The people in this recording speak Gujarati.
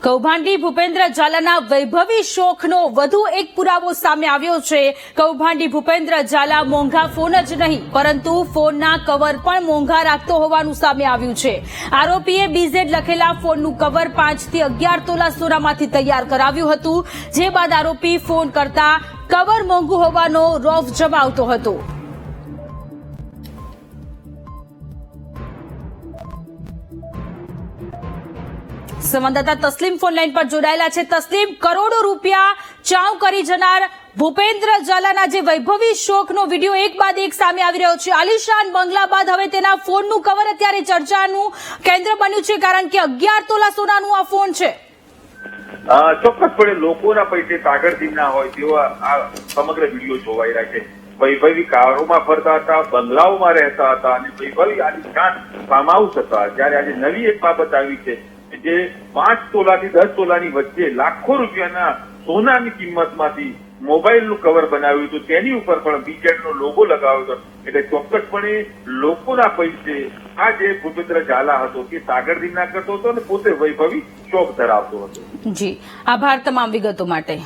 કૌભાંડી ભૂપેન્દ્ર ઝાલાના વૈભવી શોખનો વધુ એક પુરાવો સામે આવ્યો છે। કૌભાંડી ભૂપેન્દ્ર ઝાલા મોંઘા ફોન જ નહીં પરંતુ ફોનના કવર પણ મોંઘા રાખતો હોવાનું સામે આવ્યું છે। આરોપીએ બીઝેડ લખેલા ફોનનું કવર 5 થી 11 તોલા સોનામાંથી તૈયાર કરાવ્યું હતું, જે બાદ આરોપી ફોન કરતા કવર મોંઘું હોવાનો રોફ જમાવતો હતો। સંવાદદાતા તસ્લીમ ફોન લાઈન પર જોડાયેલા છે। તસ્લીમ, કરોડો રૂપિયા ચાઉ કરી જનાર ભૂપેન્દ્ર ઝાલાના જે વૈભવી શોખનો વિડીયો એક બાદ એક સામે આવી રહ્યો છે। આલિશાન બંગલા બાદ હવે તેના ફોનનું કવર અત્યારે ચર્ચાનું કેન્દ્ર બન્યું છે, કારણ કે 11 તોલા સોનાનું આ ફોન છે। ચોક્કસપણે લોકોના પૈસે સાગરધીના હોય તેવા આ સમગ્ર વિડીયો જોવાઈ રહ્યા છે। વૈભવી કારોમાં ફરતા હતા, બંગલાઓમાં રહેતા હતા અને વૈભવી આલિશાન ફાર્મ હાઉસ હતા। ત્યારે આજે નવી એક બાબત આવી છે જે 5 તોલાથી 10 તોલાની વચ્ચે લાખો રૂપિયાના સોનાની કિંમતમાંથી મોબાઈલનું કવર બનાવ્યું હતું, તેની ઉપર પણ બીજેડનો લોગો લગાવ્યો હતો। એટલે ચોક્કસપણે લોકોના પૈસે આ જે ભૂપેન્દ્ર ઝાલા હતો તે સાગરધીના કરતો હતો અને પોતે વૈભવી શોખ ધરાવતો હતો। જી, આભાર તમામ વિગતો માટે।